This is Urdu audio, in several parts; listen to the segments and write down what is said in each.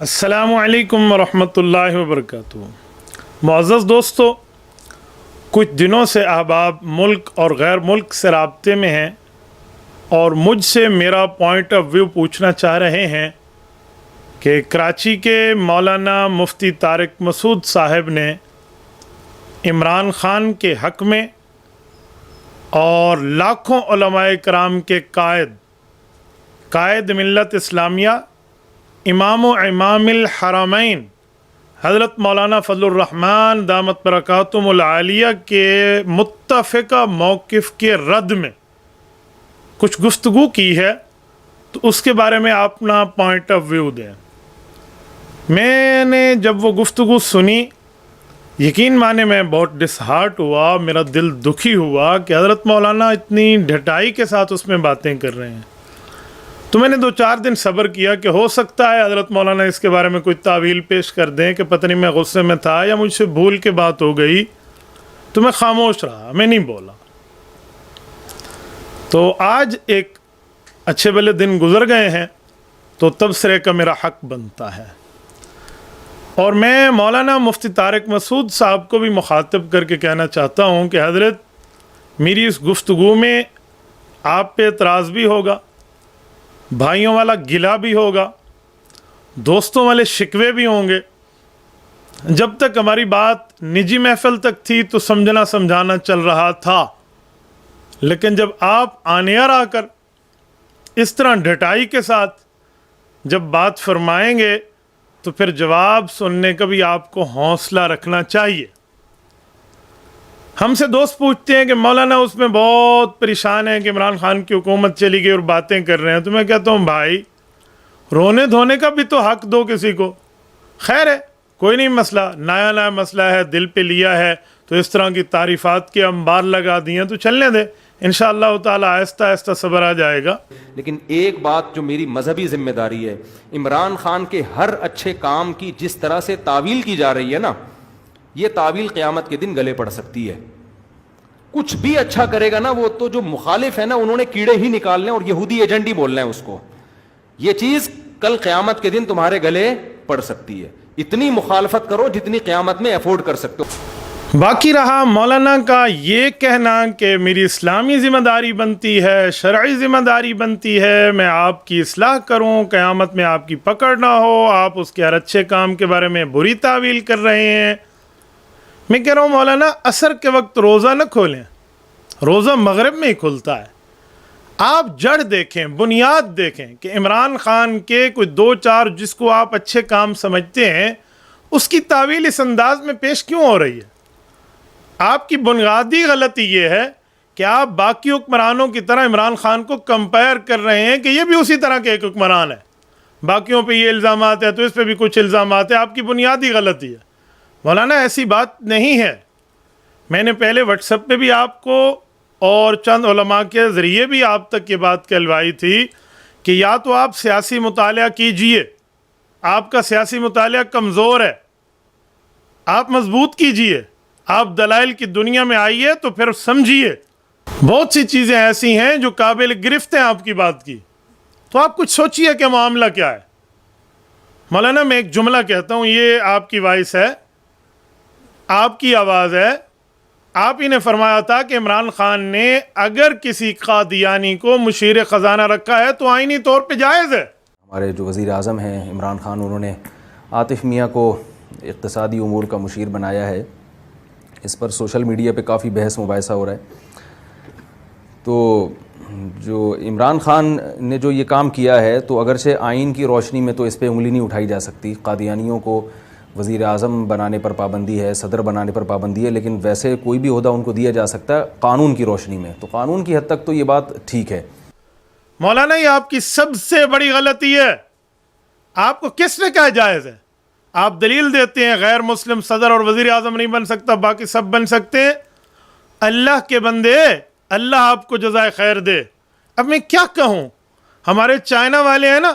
السلام علیکم ورحمۃ اللہ وبرکاتہ۔ معزز دوستو، کچھ دنوں سے احباب ملک اور غیر ملک سے رابطے میں ہیں اور مجھ سے میرا پوائنٹ آف ویو پوچھنا چاہ رہے ہیں کہ کراچی کے مولانا مفتی طارق مسعود صاحب نے عمران خان کے حق میں اور لاکھوں علماء کرام کے قائد ملت اسلامیہ امام و امام الحرمین حضرت مولانا فضل الرحمن دامت برکاتہم العالیہ کے متفقہ موقف کے رد میں کچھ گفتگو کی ہے، تو اس کے بارے میں اپنا پوائنٹ آف ویو دیں۔ میں نے جب وہ گفتگو سنی، یقین مانے میں بہت ڈس ہارٹ ہوا، میرا دل دکھی ہوا کہ حضرت مولانا اتنی ڈھٹائی کے ساتھ اس میں باتیں کر رہے ہیں۔ تو میں نے 2-4 دن صبر کیا کہ ہو سکتا ہے حضرت مولانا اس کے بارے میں کوئی تعویل پیش کر دیں کہ پتہ نہیں میں غصے میں تھا یا مجھ سے بھول کے بات ہو گئی، تو میں خاموش رہا، میں نہیں بولا۔ تو آج ایک اچھے بھلے دن گزر گئے ہیں تو تبصرے کا میرا حق بنتا ہے، اور میں مولانا مفتی طارق مسعود صاحب کو بھی مخاطب کر کے کہنا چاہتا ہوں کہ حضرت، میری اس گفتگو میں آپ پہ اعتراض بھی ہوگا، بھائیوں والا گلہ بھی ہوگا، دوستوں والے شکوے بھی ہوں گے۔ جب تک ہماری بات نجی محفل تک تھی تو سمجھنا سمجھانا چل رہا تھا، لیکن جب آپ آن ایئر آ کر اس طرح ڈھٹائی کے ساتھ جب بات فرمائیں گے تو پھر جواب سننے کا بھی آپ کو حوصلہ رکھنا چاہیے۔ ہم سے دوست پوچھتے ہیں کہ مولانا اس میں بہت پریشان ہیں کہ عمران خان کی حکومت چلی گئی اور باتیں کر رہے ہیں، تو میں کہتا ہوں بھائی، رونے دھونے کا بھی تو حق دو کسی کو۔ خیر ہے، کوئی نہیں مسئلہ، نیا مسئلہ ہے، دل پہ لیا ہے تو اس طرح کی تعریفات کے انبار لگا دیے تو چلنے دے، انشاءاللہ تعالی آہستہ آہستہ صبر آ جائے گا۔ لیکن ایک بات جو میری مذہبی ذمہ داری ہے، عمران خان کے ہر اچھے کام کی جس طرح سے تعویل کی جا رہی ہے نا، یہ تعویل قیامت کے دن گلے پڑ سکتی ہے۔ کچھ بھی اچھا کرے گا نا، وہ تو جو مخالف ہے نا، انہوں نے کیڑے ہی نکالنے اور یہودی ایجنٹ ہی بولنا ہے اس کو۔ یہ چیز کل قیامت کے دن تمہارے گلے پڑ سکتی ہے۔ اتنی مخالفت کرو جتنی قیامت میں افورڈ کر سکتے ہو۔ باقی رہا مولانا کا یہ کہنا کہ میری اسلامی ذمہ داری بنتی ہے، شرعی ذمہ داری بنتی ہے، میں آپ کی اصلاح کروں، قیامت میں آپ کی پکڑ نہ ہو، آپ اس کے ہر اچھے کام کے بارے میں بری تعویل کر رہے ہیں۔ میں کہہ رہا ہوں مولانا، عصر کے وقت روزہ نہ کھولیں، روزہ مغرب میں ہی کھلتا ہے۔ آپ جڑ دیکھیں، بنیاد دیکھیں کہ عمران خان کے کوئی 2-4 جس کو آپ اچھے کام سمجھتے ہیں، اس کی تعویل اس انداز میں پیش کیوں ہو رہی ہے؟ آپ کی بنیادی غلطی یہ ہے کہ آپ باقی حکمرانوں کی طرح عمران خان کو کمپیئر کر رہے ہیں کہ یہ بھی اسی طرح کے ایک حکمران ہے، باقیوں پہ یہ الزامات ہیں تو اس پہ بھی کچھ الزامات ہیں۔ آپ کی بنیادی غلطی ہے مولانا، ایسی بات نہیں ہے۔ میں نے پہلے واٹس ایپ پہ بھی آپ کو اور چند علماء کے ذریعے بھی آپ تک یہ بات کہلوائی تھی کہ یا تو آپ سیاسی مطالعہ کیجئے، آپ کا سیاسی مطالعہ کمزور ہے، آپ مضبوط کیجئے، آپ دلائل کی دنیا میں آئیے تو پھر سمجھیے۔ بہت سی چیزیں ایسی ہیں جو قابل گرفت ہیں آپ کی بات کی، تو آپ کچھ سوچیے کہ معاملہ کیا ہے۔ مولانا، میں ایک جملہ کہتا ہوں، یہ آپ کی وائس ہے، آپ کی آواز ہے۔ آپ ہی نے فرمایا تھا کہ عمران خان نے اگر کسی قادیانی کو مشیر خزانہ رکھا ہے تو آئینی طور پہ جائز ہے۔ ہمارے جو وزیر اعظم ہیں عمران خان، انہوں نے عاطف میاں کو اقتصادی امور کا مشیر بنایا ہے۔ اس پر سوشل میڈیا پہ کافی بحث مباحثہ ہو رہا ہے۔ تو جو عمران خان نے جو یہ کام کیا ہے، تو اگرچہ آئین کی روشنی میں تو اس پہ انگلی نہیں اٹھائی جا سکتی، قادیانیوں کو وزیر اعظم بنانے پر پابندی ہے، صدر بنانے پر پابندی ہے، لیکن ویسے کوئی بھی عہدہ ان کو دیا جا سکتا ہے قانون کی روشنی میں، تو قانون کی حد تک تو یہ بات ٹھیک ہے۔ مولانا، یہ آپ کی سب سے بڑی غلطی ہے۔ آپ کو کس نے کہا جائز ہے؟ آپ دلیل دیتے ہیں غیر مسلم صدر اور وزیر اعظم نہیں بن سکتا، باقی سب بن سکتے ہیں۔ اللہ کے بندے، اللہ آپ کو جزائے خیر دے۔ اب میں کیا کہوں، ہمارے چائنا والے ہیں نا،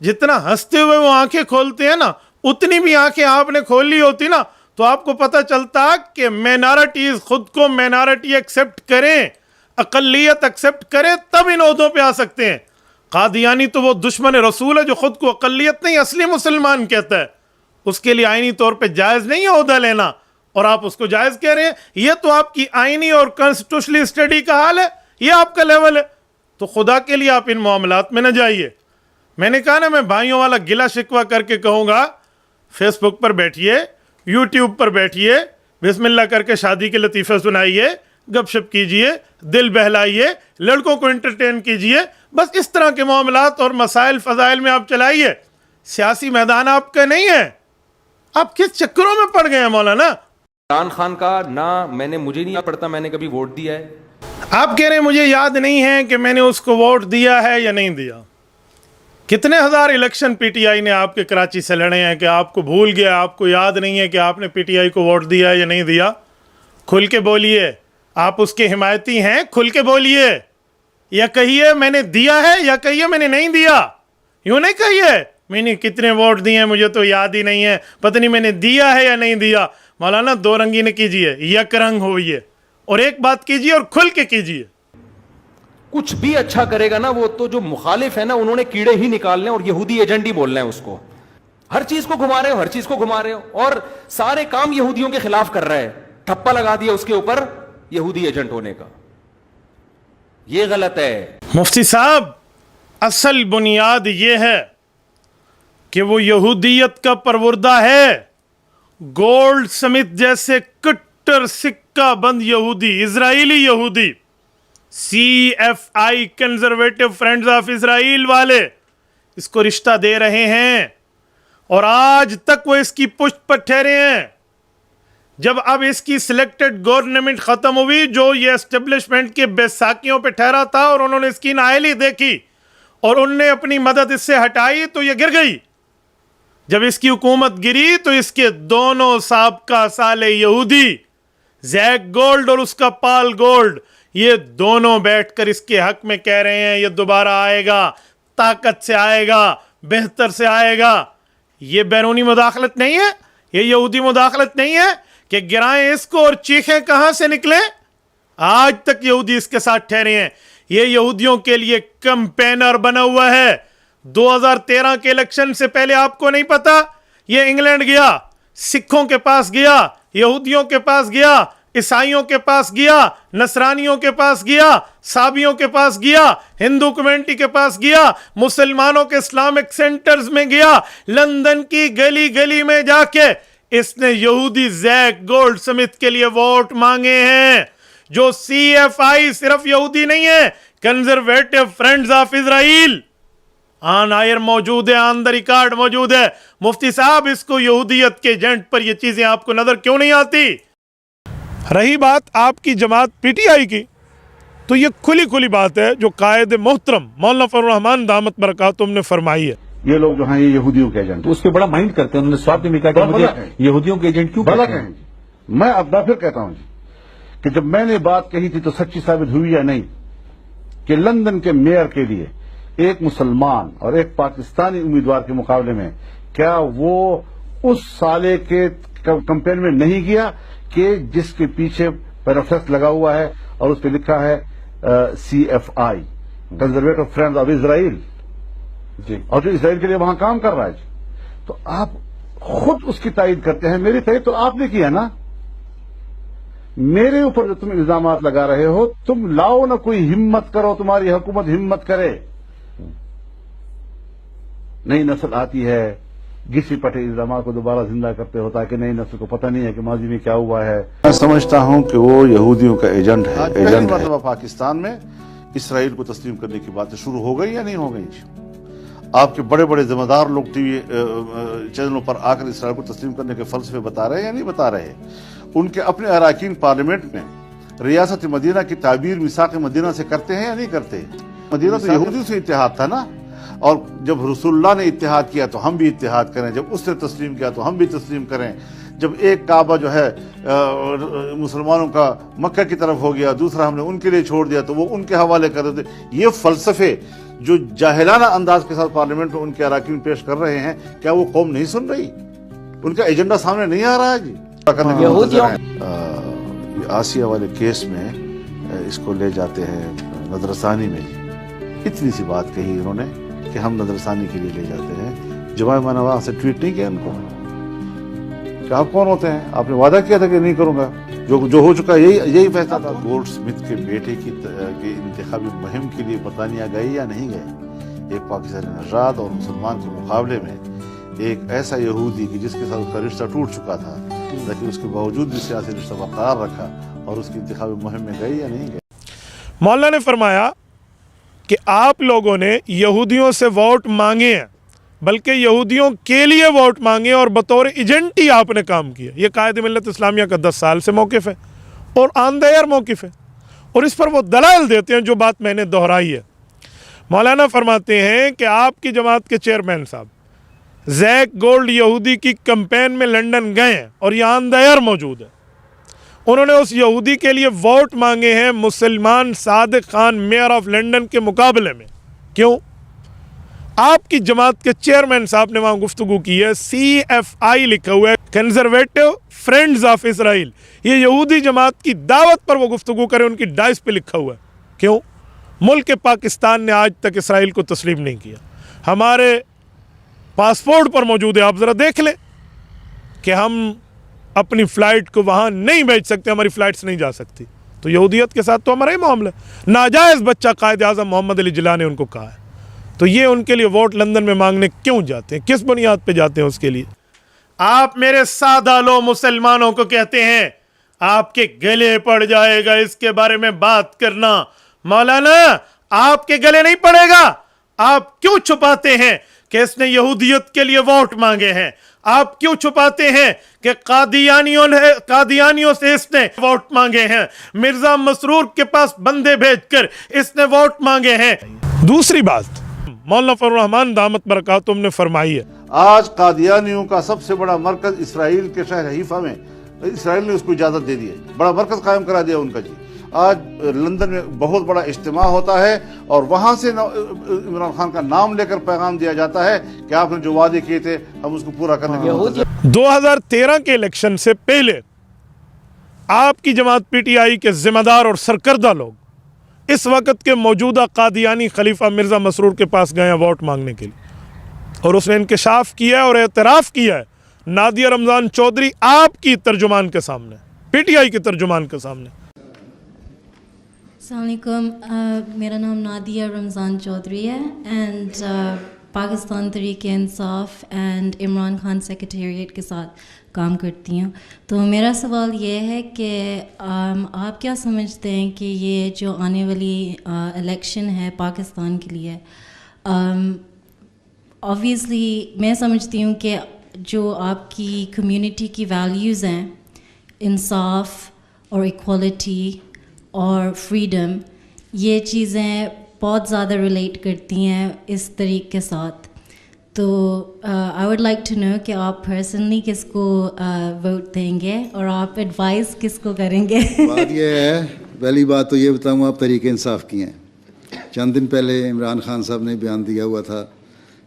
جتنا ہنستے ہوئے وہ آنکھیں کھولتے ہیں نا، اتنی بھی آنکھیں آپ نے کھول لی ہوتی نا تو آپ کو پتہ چلتا کہ مینارٹیز خود کو مینارٹی ایکسیپٹ کریں، اقلیت ایکسیپٹ کریں، تب ان عہدوں پہ آ سکتے ہیں۔ قادیانی تو وہ دشمن رسول ہے جو خود کو اقلیت نہیں اصلی مسلمان کہتا ہے. اس کے لیے آئینی طور پہ جائز نہیں ہے عہدہ لینا, اور آپ اس کو جائز کہہ رہے ہیں. یہ تو آپ کی آئینی اور کانسٹیٹیوشنلی اسٹڈی کا حال ہے, یہ آپ کا لیول ہے. تو خدا کے لیے آپ ان معاملات میں نہ جائیے. میں نے کہا نا, میں بھائیوں والا گلا شکوہ کر کے کہوں گا, فیس بک پر بیٹھیے, یوٹیوب پر بیٹھیے, بسم اللہ کر کے شادی کے لطیفے سنائیے, گپ شپ کیجئے, دل بہلائیے, لڑکوں کو انٹرٹین کیجئے. بس اس طرح کے معاملات اور مسائل فضائل میں آپ چلائیے. سیاسی میدان آپ کا نہیں ہے. آپ کس چکروں میں پڑ گئے ہیں مولانا؟ عمران خان کا نہ مجھے نہیں پڑتا میں نے کبھی ووٹ دیا ہے. آپ کہہ رہے ہیں مجھے یاد نہیں ہے کہ میں نے اس کو ووٹ دیا ہے یا نہیں دیا. کتنے ہزار الیکشن پی ٹی آئی نے آپ کے کراچی سے لڑے ہیں کہ آپ کو بھول گیا, آپ کو یاد نہیں ہے کہ آپ نے پی ٹی آئی کو ووٹ دیا ہے یا نہیں دیا؟ کھل کے بولیے. آپ اس کے حمایتی ہیں, کھل کے بولیے. یا کہیے میں نے دیا ہے, یا کہیے میں نے نہیں دیا. یوں نہیں کہیے میں نے کتنے ووٹ دیے ہیں مجھے تو یاد ہی نہیں ہے, پتہ نہیں میں نے دیا ہے یا نہیں دیا. مولانا دو رنگی نہ کیجیے, یک رنگ ہوئیے اور ایک بات کیجیے اور کھل کے کیجیے. کچھ بھی اچھا کرے گا نا وہ تو جو مخالف ہے نا انہوں نے کیڑے ہی نکالنے اور یہودی ایجنٹ ہی بولنا ہے اس کو. ہر چیز کو گھما رہے ہو, ہر چیز کو گھما رہے ہو, اور سارے کام یہودیوں کے خلاف کر رہا ہے. ٹھپا لگا دیا اس کے اوپر یہودی ایجنٹ ہونے کا. یہ غلط ہے. مفتی صاحب, اصل بنیاد یہ ہے کہ وہ یہودیت کا پروردہ ہے. گولڈ سمتھ جیسے کٹر سکہ بند یہودی, اسرائیلی یہودی, CFI کنزرویٹو فرینڈز آف اسرائیل والے اس کو رشتہ دے رہے ہیں, اور آج تک وہ اس کی پشت پر ٹھہرے ہیں. جب اب اس کی سلیکٹڈ گورنمنٹ ختم ہوئی, جو یہ اسٹیبلشمنٹ کے بیساکیوں پہ ٹھہرا تھا, اور انہوں نے اس کی نااہلی دیکھی اور ان نے اپنی مدد اس سے ہٹائی تو یہ گر گئی. جب اس کی حکومت گری تو اس کے دونوں سابقہ سالے یہودی, زیک گولڈ اور اس کا پال گولڈ, یہ دونوں بیٹھ کر اس کے حق میں کہہ رہے ہیں یہ دوبارہ آئے گا, طاقت سے آئے گا, بہتر سے آئے گا. یہ بیرونی مداخلت نہیں ہے, یہ یہودی مداخلت نہیں ہے کہ گرائیں اس کو اور چیخیں کہاں سے نکلیں. آج تک یہودی اس کے ساتھ ٹھہرے ہیں. یہ یہودیوں کے لیے کمپینر بنا ہوا ہے. 2013 کے الیکشن سے پہلے آپ کو نہیں پتا, یہ انگلینڈ گیا, سکھوں کے پاس گیا, یہودیوں کے پاس گیا, عیسائیوں کے پاس گیا, نصرانیوں کے پاس گیا, صابیوں کے پاس گیا, ہندو کمیونٹی کے پاس گیا, مسلمانوں کے اسلامک سینٹرز میں گیا, لندن کی گلی گلی میں جا کے اس نے یہودی زیک گولڈ سمتھ کے لیے ووٹ مانگے ہیں. جو CFI صرف یہودی نہیں ہے, کنزرویٹو فرینڈز آف اسرائیل آن آئر موجود ہے, آن دا ریکارڈ موجود ہے. مفتی صاحب, اس کو یہودیت کے ایجنٹ پر یہ چیزیں آپ کو نظر کیوں نہیں آتی؟ رہی بات آپ کی جماعت PTI کی, تو یہ کھلی کھلی بات ہے جو قائد محترم مولانا فضل الرحمان دامت برکاتہم نے فرمائی ہے. یہ لوگ جو ہیں یہ یہودیوں کے ایجنٹ, اس پہ بڑا مائنڈ کرتے ہیں. انہوں نے سواب میں کہا کہ مجھے یہودیوں کے ایجنٹ کیوں بھلا کہیں جی. میں اب پھر کہتا ہوں جی کہ جب میں نے بات کہی تھی تو سچی ثابت ہوئی یا نہیں کہ لندن کے میئر کے لیے ایک مسلمان اور ایک پاکستانی امیدوار کے مقابلے میں کیا وہ اس سالے کے کمپین میں نہیں گیا کہ جس کے پیچھے پیرافلیکس لگا ہوا ہے اور اس پہ لکھا ہے CFI conservative friends of Israel جی, اور جو اسرائیل کے لیے وہاں کام کر رہا ہے جی. تو آپ خود اس کی تائید کرتے ہیں. میری تائید تو آپ نے کیا نا. میرے اوپر جو تم الزامات لگا رہے ہو, تم لاؤ نہ کوئی ہمت کرو, تمہاری حکومت ہمت کرے. نئی نسل آتی ہے, گھسی پٹے الزامات کو دوبارہ زندہ کرتے ہوتا ہے کہ نئی نسل کو پتہ نہیں ہے کہ ماضی میں کیا ہوا ہے. میں سمجھتا ہوں کہ وہ یہودیوں کا ایجنٹ ہے. پہلی مرتبہ پاکستان میں اسرائیل کو تسلیم کرنے کی باتیں شروع ہو گئی یا نہیں ہو گئی؟ آپ کے بڑے بڑے ذمہ دار لوگ ٹی وی چینلوں پر آ کر اسرائیل کو تسلیم کرنے کے فلسفے بتا رہے ہیں یا نہیں بتا رہے؟ ان کے اپنے اراکین پارلیمنٹ میں ریاست مدینہ کی تعبیر میثاق مدینہ سے کرتے ہیں یا نہیں کرتے؟ مدینہ تو یہودیوں سے اتحاد تھا نا, اور جب رسول اللہ نے اتحاد کیا تو ہم بھی اتحاد کریں, جب اس نے تسلیم کیا تو ہم بھی تسلیم کریں. جب ایک کعبہ جو ہے مسلمانوں کا مکہ کی طرف ہو گیا, دوسرا ہم نے ان کے لیے چھوڑ دیا تو وہ ان کے حوالے کر دیتے. یہ فلسفے جو جاہلانہ انداز کے ساتھ پارلیمنٹ میں ان کے اراکین پیش کر رہے ہیں, کیا وہ قوم نہیں سن رہی؟ ان کا ایجنڈا سامنے نہیں آ رہا ہے جی. آسیہ والے کیس میں اس کو لے جاتے ہیں نظرثانی میں جی, اتنی سی بات کہی انہوں نے کہ ہم نظرثانی کے لیے لے جاتے ہیں. جمعہ نواز سے ٹویٹ نہیں کیا ان کو کہ آپ کون ہوتے ہیں, آپ نے وعدہ کیا تھا کہ نہیں کروں گا, جو ہو چکا یہی فیصلہ تھا. گولڈ سمتھ کے بیٹے کی انتخابی مہم کے لیے برطانیہ گئے یا نہیں گئے؟ ایک پاکستانی نژاد اور مسلمان کے مقابلے میں ایک ایسا یہودی کہ جس کے ساتھ اس کا رشتہ ٹوٹ چکا تھا, لیکن اس کے باوجود بھی سیاسی رشتہ برقرار رکھا اور اس کی انتخابی مہم میں گئے یا نہیں گئے. مولانا نے فرمایا کہ آپ لوگوں نے یہودیوں سے ووٹ مانگے ہیں, بلکہ یہودیوں کے لیے ووٹ مانگے اور بطور ایجنٹ ہی آپ نے کام کیا. یہ قائد ملت اسلامیہ کا 10 سال سے موقف ہے اور آن دا ایئر موقف ہے, اور اس پر وہ دلائل دیتے ہیں جو بات میں نے دہرائی ہے. مولانا فرماتے ہیں کہ آپ کی جماعت کے چیئرمین صاحب زیک گولڈ یہودی کی کمپین میں لنڈن گئے ہیں اور یہ آن دا ایئر موجود ہے. انہوں نے اس یہودی کے لیے ووٹ مانگے ہیں مسلمان Sadiq Khan measure of London کے مقابلے میں. کیوں؟ آپ کی جماعت کے چیئرمین صاحب نے وہاں گفتگو کی ہے, CFI لکھا ہوا ہے, کنزرویٹو فرینڈز آف اسرائیل. یہ یہودی جماعت کی دعوت پر وہ گفتگو کرے, ان کی ڈائس پہ لکھا ہوا ہے. کیوں؟ ملک پاکستان نے آج تک اسرائیل کو تسلیم نہیں کیا. ہمارے پاسپورٹ پر موجود ہے, آپ ذرا دیکھ لیں کہ ہم اپنی فلائٹ کو وہاں نہیں بھیج سکتے, ہماری فلائٹس نہیں جا سکتی. تو یہودیت کے ساتھ تو ہمارا ہی معاملہ ہے. ناجائز بچہ قائد اعظم محمد علی جناح نے ان کو کہا ہے. تو یہ ان کے لیے ووٹ لندن میں مانگنے کیوں جاتے ہیں, کس بنیاد پہ جاتے ہیں اس کے لیے؟ آپ میرے سادہ لو مسلمانوں کو کہتے ہیں آپ کے گلے پڑ جائے گا اس کے بارے میں بات کرنا. مولانا آپ کے گلے نہیں پڑے گا. آپ کیوں چھپاتے ہیں کہ اس نے یہودیت کے لیے ووٹ مانگے ہیں؟ آپ کیوں چھپاتے ہیں کہ قادیانیوں سے اس نے ووٹ مانگے ہیں؟ مرزا مسرور کے پاس بندے بھیج کر اس نے ووٹ مانگے ہیں. دوسری بات مولانا فضل الرحمان دامت برکاتہم نے فرمائی ہے, آج قادیانیوں کا سب سے بڑا مرکز اسرائیل کے شہر حیفا میں, اسرائیل نے اس کو اجازت دے دی ہے, بڑا مرکز قائم کرا دیا ان کا. جی آج لندن میں بہت بڑا اجتماع ہوتا ہے اور وہاں سے عمران خان کا نام لے کر پیغام دیا جاتا ہے کہ آپ نے جو وعدے کیے تھے ہم اس کو پورا کرنے کے. 2013 کے الیکشن سے پہلے آپ کی جماعت PTI کے ذمہ دار اور سرکردہ لوگ اس وقت کے موجودہ قادیانی خلیفہ مرزا مسرور کے پاس گئے ہیں ووٹ مانگنے کے لیے, اور اس نے انکشاف کیا ہے اور اعتراف کیا ہے نادیہ رمضان چودھری آپ کی ترجمان کے سامنے, PTI کے ترجمان کے سامنے. السلام علیکم, میرا نام نادیہ رمضان چودھری ہے and Pakistan Tehreek Insaf and Imran Khan secretariat کے ساتھ کام کرتی ہوں. تو میرا سوال یہ ہے کہ آپ کیا سمجھتے ہیں کہ یہ جو آنے والی الیکشن ہے پاکستان کے لیے, آبویسلی میں سمجھتی ہوں کہ جو آپ کی کمیونٹی کی ویلیوز ہیں, انصاف اور ایکوالٹی اور فریڈم, یہ چیزیں بہت زیادہ ریلیٹ کرتی ہیں اس طریق کے ساتھ. تو I would like to know کہ آپ پرسنلی کس کو ووٹ دیں گے اور آپ ایڈوائز کس کو کریں گے؟ بات یہ ہے, پہلی بات تو یہ بتاؤں آپ تحریک انصاف کی ہیں. چند دن پہلے عمران خان صاحب نے بیان دیا ہوا تھا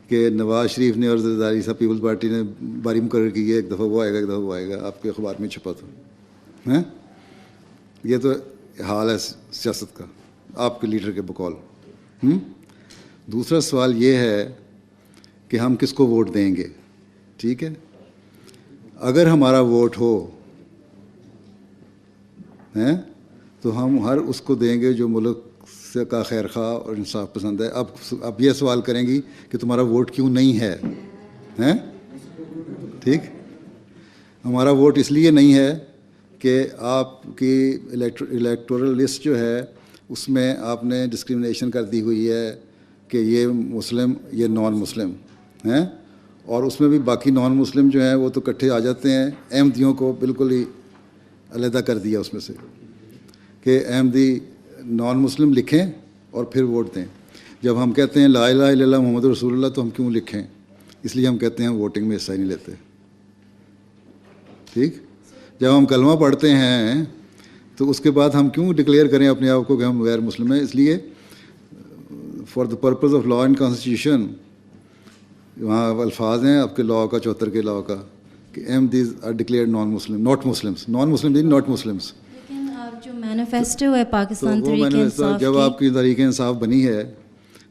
کہ نواز شریف نے اور زرداری صاحب پیپلز پارٹی نے باری مقرر کی ہے, ایک دفعہ وہ آئے گا ایک دفعہ وہ آئے گا. آپ کے اخبار میں چھپا تھا. یہ تو حال ہے سیاست کا آپ کے لیڈر کے بقول. دوسرا سوال یہ ہے کہ ہم کس کو ووٹ دیں گے. ٹھیک ہے, اگر ہمارا ووٹ ہو تو ہم ہر اس کو دیں گے جو ملک سے کا خیر خواہ اور انصاف پسند ہے. اب یہ سوال کریں گی کہ تمہارا ووٹ کیوں نہیں ہے. ٹھیک, ہمارا ووٹ اس لیے نہیں ہے کہ آپ کی الیکٹورل لسٹ جو ہے اس میں آپ نے ڈسکریمنیشن کر دی ہوئی ہے کہ یہ مسلم یہ نان مسلم ہیں, اور اس میں بھی باقی نان مسلم جو ہیں وہ تو اکٹھے آ جاتے ہیں. احمدیوں کو بالکل ہی علیحدہ کر دیا اس میں سے کہ احمدی نان مسلم لکھیں اور پھر ووٹ دیں. جب ہم کہتے ہیں لا الہ الا اللہ محمد رسول اللہ تو ہم کیوں لکھیں؟ اس لیے ہم کہتے ہیں ووٹنگ میں حصہ ہی نہیں لیتے. ٹھیک, جب ہم کلمہ پڑھتے ہیں تو اس کے بعد ہم کیوں ڈکلیئر کریں اپنے آپ کو کہ ہم غیر مسلم ہیں؟ اس لیے for the purpose of law and constitution وہاں الفاظ ہیں آپ کے لا کا 74 کے لا کا کہ Ahmadis are declared non Muslim not Muslims, non Muslim not Muslims. لیکن جو مینیفیسٹو ہے پاکستان تحریک انصاف, جب آپ کی تحریک انصاف بنی ہے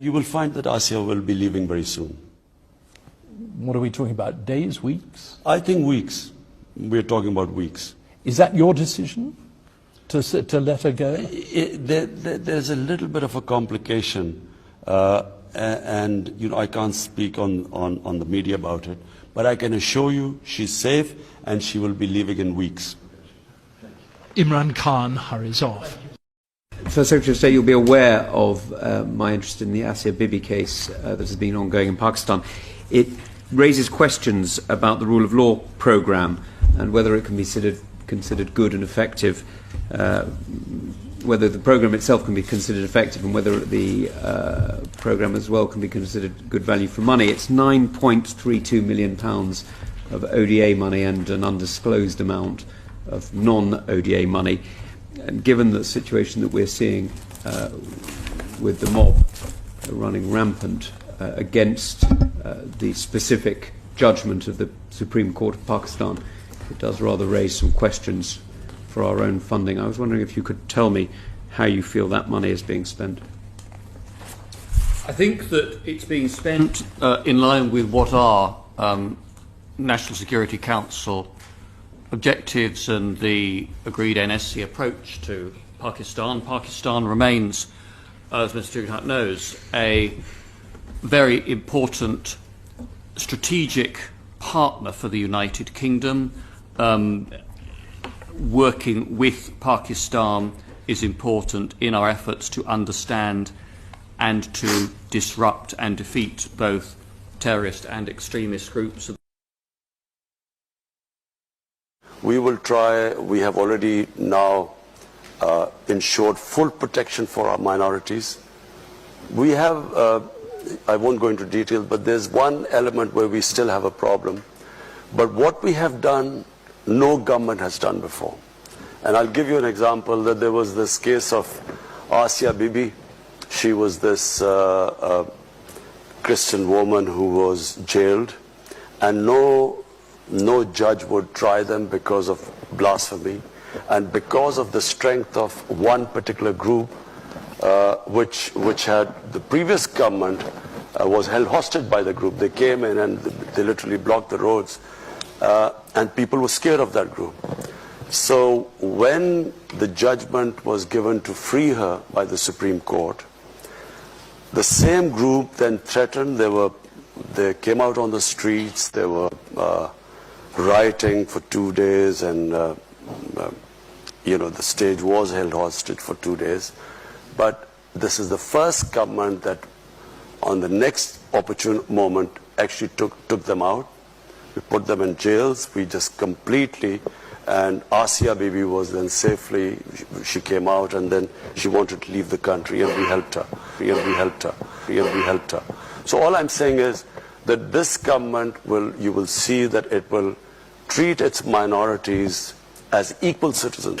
You will find that Asia will be leaving very soon. What are we talking about? Days, weeks? I think weeks. We're talking about weeks. Is that your decision to let her go? There's a little bit of a complication, and you know I can't speak on the media about it, but I can assure you she's safe and she will be leaving in weeks. Imran Khan hurries off. First Secretary of State, you'll be aware of my interest in the Asia Bibi case that has been ongoing in Pakistan. It raises questions about the rule of law program and whether it can be considered good and effective, whether the program itself can be considered effective and whether the program as well can be considered good value for money. It's £9.32 million of ODA money and an undisclosed amount of non-ODA money. And given the situation that we're seeing with the mob running rampant against the specific judgment of the Supreme Court of Pakistan, it does rather raise some questions for our own funding. I was wondering if you could tell me how you feel that money is being spent. I think that it's being spent in line with what are National Security Council objectives and the agreed NSC approach to Pakistan. Pakistan remains, as Mr. Tugendhat knows, a very important strategic partner for the United Kingdom, working with Pakistan is important in our efforts to understand and to disrupt and defeat both terrorist and extremist groups. We will try, we have already now ensured full protection for our minorities. We have, I won't go into detail, but there's one element where we still have a problem. But what we have done, no government has done before. And I'll give you an example that there was this case of Asia Bibi. She was this Christian woman who was jailed, and no judge would try them because of blasphemy, and because of the strength of one particular group, which had the previous government was held hostage by the group. They came in and they literally blocked the roads, and people were scared of that group. So when the judgment was given to free her by the Supreme Court, the same group then threatened. They came out on the streets. They were rioting for 2 days, and the stage was held hostage for 2 days. But this is the first government that on the next opportune moment actually took them out. We put them in jails. We just completely, and Asia Bibi was then safely, she came out, and then she wanted to leave the country, and we helped her. So all I'm saying is that this government you will see that it will treat its minorities as equal citizens.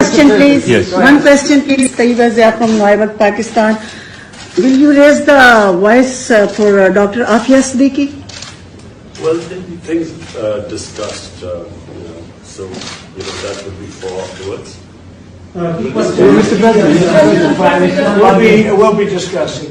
Question please. Yes. One question please. Tayyiba Zia from Nawabad, Pakistan. Will you raise the voice for Dr. Afia Siddiqui? Well, things discussed, so that would be for afterwards. Mr. President, we'll be discussing.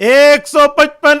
155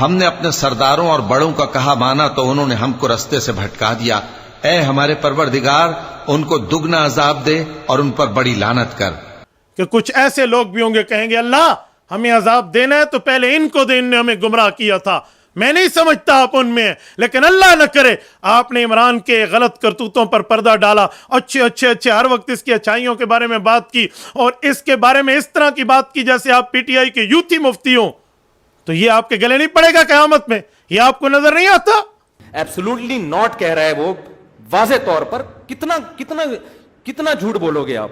ہم نے اپنے سرداروں اور بڑوں کا کہا مانا تو انہوں نے ہم کو رستے سے بھٹکا دیا. اے ہمارے پروردگار ان کو دگنا عذاب دے اور ان پر بڑی لعنت کر. کہ کچھ ایسے لوگ بھی ہوں گے کہیں گے اللہ ہمیں عذاب دینا ہے تو پہلے ان کو دے، ان نے ہمیں گمراہ کیا تھا. میں نہیں سمجھتا آپ ان میں ہیں، لیکن اللہ نہ کرے آپ نے عمران کے غلط کرتوتوں پر پردہ ڈالا، اچھے ہر وقت اس کی اچھائیوں کے بارے میں بات کی اور اس کے بارے میں اس طرح کی بات کی جیسے آپ پی ٹی آئی کے یوتھی مفتی ہوں، تو یہ آپ کے گلے نہیں پڑے گا قیامت میں؟ یہ آپ کو نظر نہیں آتا؟ ایبسولوٹلی ناٹ کہہ رہا ہے وہ واضح طور پر. کتنا جھوٹ بولو گے آپ؟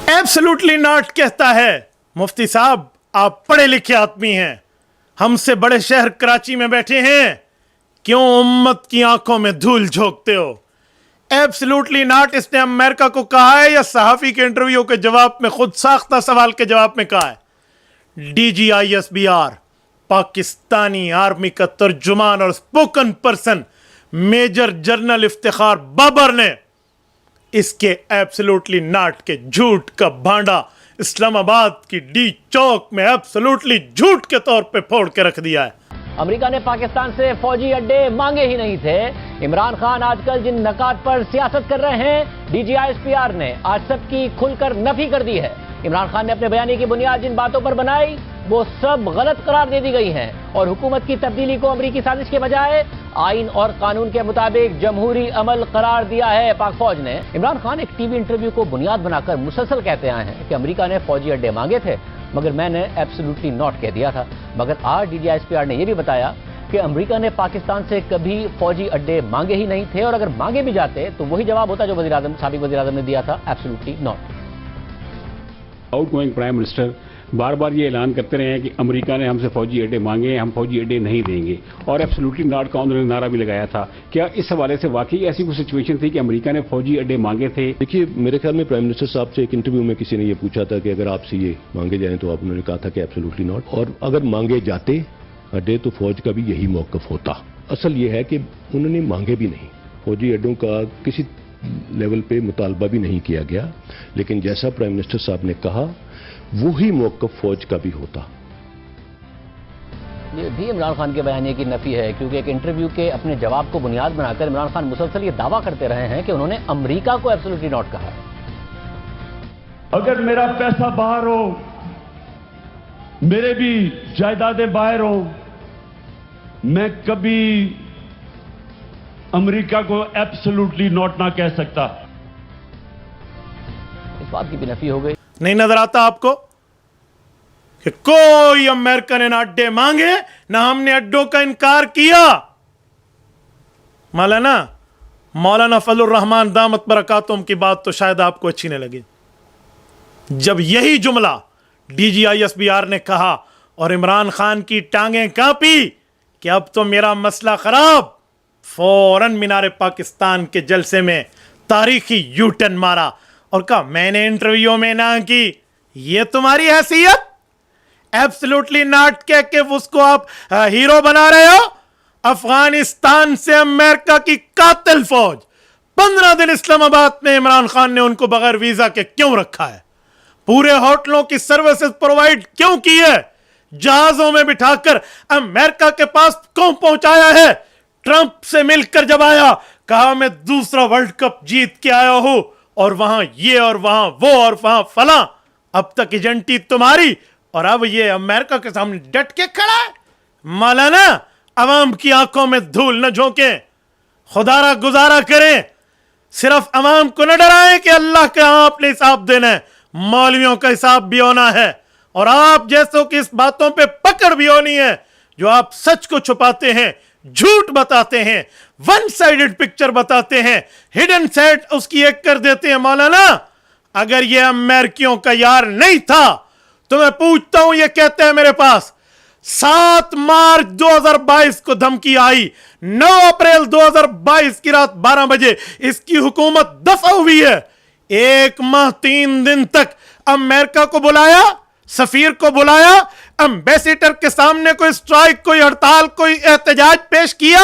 ایبسولوٹلی ناٹ کہتا ہے. مفتی صاحب آپ پڑھے لکھے آدمی ہیں، ہم سے بڑے شہر کراچی میں بیٹھے ہیں، کیوں امت کی آنکھوں میں دھول جھونکتے ہو؟ ایبسولوٹلی ناٹ اس نے امریکہ کو کہا ہے یا صحافی کے انٹرویو کے جواب میں خود ساختہ سوال کے جواب میں کہا ہے؟ DGISBR پاکستانی آرمی کا ترجمان اور spokesperson major general Iftikhar Babar نے اس کے ایبسولوٹلی ناٹ کے جھوٹ کا بھانڈا اسلام آباد کی ڈی چوک میں ایبسولوٹلی جھوٹ کے طور پہ پھوڑ کے رکھ دیا ہے. امریکہ نے پاکستان سے فوجی اڈے مانگے ہی نہیں تھے. عمران خان آج کل جن نکات پر سیاست کر رہے ہیں DGISBR نے آج سب کی کھل کر نفی کر دی ہے. عمران خان نے اپنے بیانیے کی بنیاد جن باتوں پر بنائی وہ سب غلط قرار دے دی گئی ہیں اور حکومت کی تبدیلی کو امریکی سازش کے بجائے آئین اور قانون کے مطابق جمہوری عمل قرار دیا ہے پاک فوج نے. عمران خان ایک ٹی وی انٹرویو کو بنیاد بنا کر مسلسل کہتے آئے ہیں کہ امریکہ نے فوجی اڈے مانگے تھے مگر میں نے ایبسولوٹلی ناٹ کہہ دیا تھا. مگر آج DGISBR نے یہ بھی بتایا کہ امریکہ نے پاکستان سے کبھی فوجی اڈے مانگے ہی نہیں تھے اور اگر مانگے بھی جاتے تو وہی جواب ہوتا جو سابق وزیر اعظم نے دیا تھا، absolutely not. Outgoing prime minister بار بار یہ اعلان کرتے رہے ہیں کہ امریکہ نے ہم سے فوجی اڈے مانگے ہیں، ہم فوجی اڈے نہیں دیں گے، اور ایبسولوٹلی ناٹ کا انہوں نے نعرہ بھی لگایا تھا. کیا اس حوالے سے واقعی ایسی کوئی سچویشن تھی کہ امریکہ نے فوجی اڈے مانگے تھے؟ دیکھیے میرے خیال میں پرائم منسٹر صاحب سے ایک انٹرویو میں کسی نے یہ پوچھا تھا کہ اگر آپ سے یہ مانگے جائیں تو آپ نے کہا تھا کہ ایبسولوٹلی ناٹ، اور اگر مانگے جاتے اڈے تو فوج کا بھی یہی موقف ہوتا. اصل یہ ہے کہ انہوں نے مانگے بھی نہیں، فوجی اڈوں کا کسی لیول پہ مطالبہ بھی نہیں کیا گیا، لیکن جیسا پرائم منسٹر صاحب نے کہا وہی موقف فوج کا بھی ہوتا. یہ بھی عمران خان کے بیانیے کی نفی ہے کیونکہ ایک انٹرویو کے اپنے جواب کو بنیاد بنا کر عمران خان مسلسل یہ دعویٰ کرتے رہے ہیں کہ انہوں نے امریکہ کو ایبسولوٹلی ناٹ کہا. اگر میرا پیسہ باہر ہو، میرے بھی جائیدادیں باہر ہو، میں کبھی امریکہ کو ایبسولوٹلی ناٹ نہ کہہ سکتا. اس بات کی بھی نفی ہو گئی. نہیں نظر آتا آپ کو کہ کوئی امریکہ نے نہ اڈے مانگے نہ ہم نے اڈوں کا انکار کیا؟ مولانا فضل الرحمان دامت برکاتہم کی بات تو شاید آپ کو اچھی نہ لگے. جب یہی جملہ DGISBR نے کہا اور عمران خان کی ٹانگیں کانپی کہ اب تو میرا مسئلہ خراب، فوراً مینار پاکستان کے جلسے میں تاریخی یو ٹرن مارا اور کہا میں نے انٹرویو میں نہ کی. یہ تمہاری حیثیت؟ ایبسولوٹلی ناٹ کہہ کے اس کو آپ ہیرو بنا رہے ہو. افغانستان سے امریکہ کی قاتل فوج 15 دن اسلام آباد میں عمران خان نے ان کو بغیر ویزا کے کیوں رکھا ہے؟ پورے ہوٹلوں کی سروسز پرووائڈ کیوں کی ہے؟ جہازوں میں بٹھا کر امریکہ کے پاس کیوں پہنچایا ہے؟ ٹرمپ سے مل کر جب آیا کہا میں دوسرا ورلڈ کپ جیت کے آیا ہوں اور وہاں یہ اور وہاں وہ اور وہاں فلاں. اب تک ایجنٹی تمہاری اور اب یہ امریکہ کے سامنے ڈٹ کے کھڑا ہے. مولانا عوام کی آنکھوں میں دھول نہ جھونکیں، خدا را گزارا کریں، صرف عوام کو نہ ڈرائیں کہ اللہ کے ہاں آپ نے حساب دینا ہے، مولویوں کا حساب بھی ہونا ہے اور آپ جیسوں کی اس باتوں پہ پکڑ بھی ہونی ہے جو آپ سچ کو چھپاتے ہیں، جھوٹ بتاتے ہیں، ون سائیڈڈ پکچر بتاتے ہیں، ہڈن سائڈ اس کی ایک کر دیتے ہیں. مولانا اگر یہ امریکیوں کا یار نہیں تھا تو میں پوچھتا ہوں، یہ کہتے ہیں میرے پاس 7 مارچ 2022 کو دھمکی آئی، 9 اپریل 2022 کی رات 12 بجے اس کی حکومت دفع ہوئی ہے. 1 ماہ 3 دن تک امریکہ کو بلایا، سفیر کو بلایا، ایمبیسیڈر کے سامنے کوئی سٹرائک، کوئی ہڑتال، کوئی احتجاج پیش کیا؟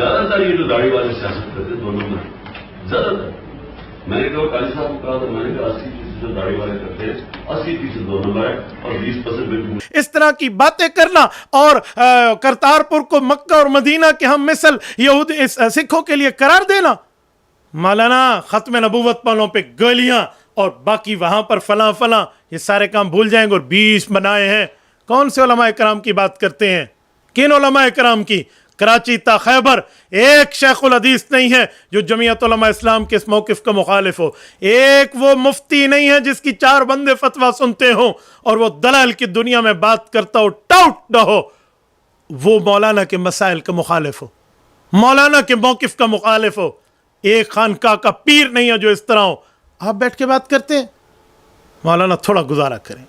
زیادہ تر یہ جو داڑھی والے سیاست کرتے ہیں 2 نمبر زیادہ تر. میں نے کہا قاضی صاحب کو کہا تھا، میں نے کہا 80% جو داڑھی والے کرتے ہیں 80% 2 نمبر ہے اور 20% بالکل. اس طرح کی باتیں کرنا اور کرتارپور کو مکہ اور مدینہ کے ہم مثل یہودی سکھوں کے لیے قرار دینا. مولانا ختم نبوت والوں پہ گولیاں اور باقی وہاں پر فلاں فلاں، یہ سارے کام بھول جائیں گے. اور 20 بنائے ہیں. کون سے علماء کرام کی بات کرتے ہیں؟ کن علماء کرام کی؟ کراچی تا خیبر ایک شیخ الحدیث نہیں ہے جو جمعیت علماء اسلام کے اس موقف کا مخالف ہو. ایک وہ مفتی نہیں ہے جس کی 4 بندے فتویٰ سنتے ہوں اور وہ دلال کی دنیا میں بات کرتا ہو ٹاؤٹ نہ ہو، وہ مولانا کے مسائل کا مخالف ہو، مولانا کے موقف کا مخالف ہو. ایک خانقاہ کا پیر نہیں ہے جو اس طرح ہو. آپ بیٹھ کے بات کرتے ہیں. مولانا تھوڑا گزارا کریں.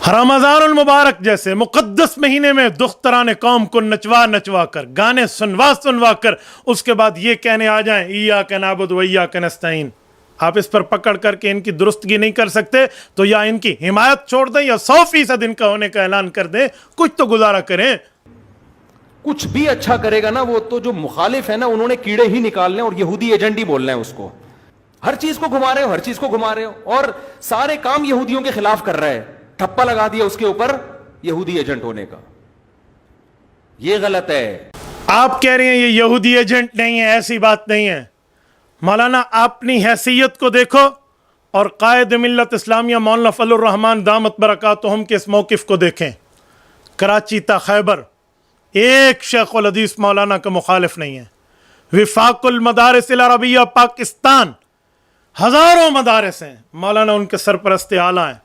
رمضان المبارک جیسے مقدس مہینے میں دختران قوم کو نچوا نچوا کر، گانے سنوا کر اس کے بعد یہ کہنے آ جائیں ایاک نعبد و ایاک نستعین. آپ اس پر پکڑ کر کے ان کی درستگی نہیں کر سکتے تو یا ان کی حمایت چھوڑ دیں یا 100% ان کا ہونے کا اعلان کر دیں. کچھ تو گزارا کریں. کچھ بھی اچھا کرے گا نا وہ تو جو مخالف ہے نا انہوں نے کیڑے ہی نکالنے اور یہودی ایجنٹ ہی بولنا ہے اس کو. ہر چیز کو گھما رہے ہو، ہر چیز کو گھما رہے ہو اور سارے کام یہودیوں کے خلاف کر رہے ہیں. ٹھپا لگا دیا اس کے اوپر یہودی ایجنٹ ہونے کا. یہ غلط ہے. آپ کہہ رہے ہیں یہ یہودی ایجنٹ نہیں ہے، ایسی بات نہیں ہے. مولانا اپنی حیثیت کو دیکھو اور قائد ملت اسلامیہ مولانا فضل الرحمان دامت برکاتہم کے اس موقف کو دیکھیں. کراچی تا خیبر ایک شیخ الحدیث مولانا کا مخالف نہیں ہے. وفاق المدارس العربیہ پاکستان ہزاروں مدارس ہیں، مولانا ان کے سرپرست اعلیٰ ہیں.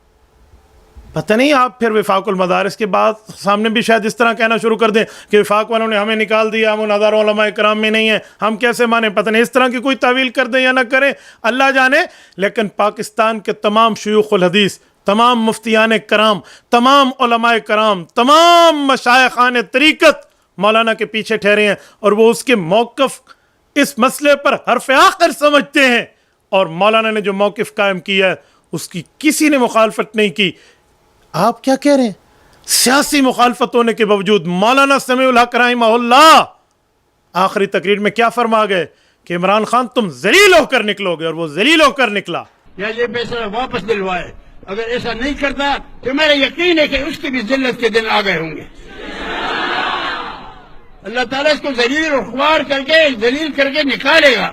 پتہ نہیں آپ پھر وفاق المدارس کے بعد سامنے بھی شاید اس طرح کہنا شروع کر دیں کہ وفاق والوں نے ہمیں نکال دیا، ہم ان ہزاروں علماء کرام میں نہیں ہیں، ہم کیسے مانیں. پتہ نہیں اس طرح کی کوئی تعویل کر دیں یا نہ کریں، اللہ جانے. لیکن پاکستان کے تمام شیوخ الحدیث، تمام مفتیان کرام، تمام علماء کرام، تمام مشائخان طریقت مولانا کے پیچھے ٹھہرے ہیں اور وہ اس کے موقف اس مسئلے پر حرف آخر سمجھتے ہیں. اور مولانا نے جو موقف قائم کیا ہے اس کی کسی نے مخالفت نہیں کی. آپ کیا کہہ رہے ہیں؟ سیاسی مخالفت ہونے کے باوجود مولانا سمیع الحق رحمہ اللہ آخری تقریر میں کیا فرما گئے کہ عمران خان تم ذلیل ہو کر نکلو گے، اور وہ ذلیل ہو کر نکلا. یا یہ پیسہ واپس دلوائے، اگر ایسا نہیں کرتا تو میرا یقین ہے کہ اس کی بھی ذلت کے دن آ گئے ہوں گے. اللہ تعالیٰ اس کو ذلیل و خوار کر کے نکالے گا.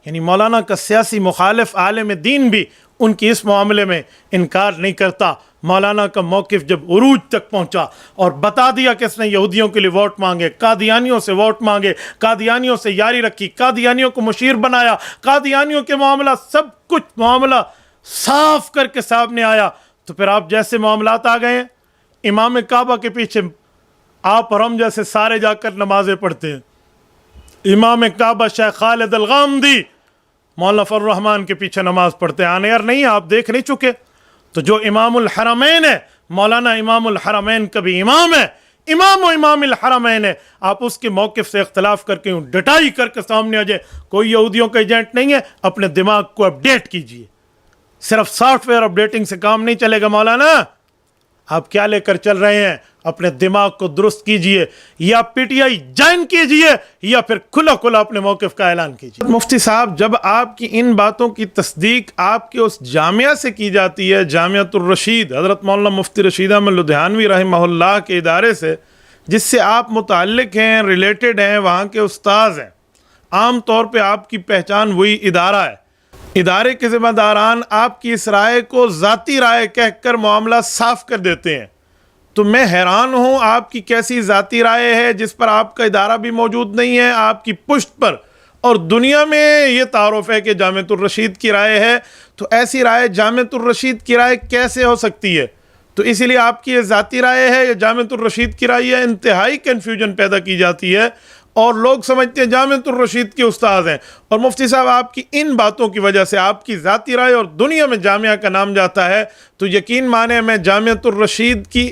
یعنی مولانا کا سیاسی مخالف عالم دین بھی ان کی اس معاملے میں انکار نہیں کرتا. مولانا کا موقف جب عروج تک پہنچا اور بتا دیا کہ اس نے یہودیوں کے لیے ووٹ مانگے، قادیانیوں سے ووٹ مانگے، قادیانیوں سے یاری رکھی، قادیانیوں کو مشیر بنایا، قادیانیوں کے معاملہ سب کچھ معاملہ صاف کر کے سامنے آیا، تو پھر آپ جیسے معاملات آ گئے ہیں. امام کعبہ کے پیچھے آپ اور ہم جیسے سارے جا کر نمازیں پڑھتے ہیں. امام کعبہ شیخ خالد الغامدی مولانا فضل الرحمان کے پیچھے نماز پڑھتے ہیں. آنے یار نہیں، آپ دیکھ نہیں چکے. تو جو امام الحرمین ہے، مولانا امام الحرمین کا بھی امام ہے، امام الحرمین ہے. آپ اس کے موقف سے اختلاف کر کے ڈٹائی کر کے سامنے آ جائے کوئی یہودیوں کا ایجنٹ نہیں ہے. اپنے دماغ کو اپڈیٹ کیجئے. صرف سافٹ ویئر اپڈیٹنگ سے کام نہیں چلے گا. مولانا آپ کیا لے کر چل رہے ہیں؟ اپنے دماغ کو درست کیجئے، یا پی ٹی آئی جوائن کیجئے یا پھر کھلا کھلا اپنے موقف کا اعلان کیجئے. مفتی صاحب، جب آپ کی ان باتوں کی تصدیق آپ کے اس جامعہ سے کی جاتی ہے، جامعۃ الرشید، حضرت مولانا مفتی رشید احمد لدھیانوی رحمہ اللہ کے ادارے سے، جس سے آپ متعلق ہیں، ریلیٹڈ ہیں، وہاں کے استاذ ہیں، عام طور پہ آپ کی پہچان وہی ادارہ ہے. ادارے کے ذمہ داران آپ کی اس رائے کو ذاتی رائے کہہ کر معاملہ صاف کر دیتے ہیں. تو میں حیران ہوں آپ کی کیسی ذاتی رائے ہے جس پر آپ کا ادارہ بھی موجود نہیں ہے آپ کی پشت پر، اور دنیا میں یہ تعارف ہے کہ جامعۃ الرشید کی رائے ہے. تو ایسی رائے جامعۃ الرشید کی رائے کیسے ہو سکتی ہے؟ تو اسی لیے آپ کی یہ ذاتی رائے ہے یا جامعۃ الرشید کی رائے ہے؟ انتہائی کنفیوژن پیدا کی جاتی ہے اور لوگ سمجھتے ہیں جامعۃ الرشید کے استاذ ہیں. اور مفتی صاحب، آپ کی ان باتوں کی وجہ سے آپ کی ذاتی رائے اور دنیا میں جامعہ کا نام جاتا ہے. تو یقین مانیں میں جامعۃ الرشید کی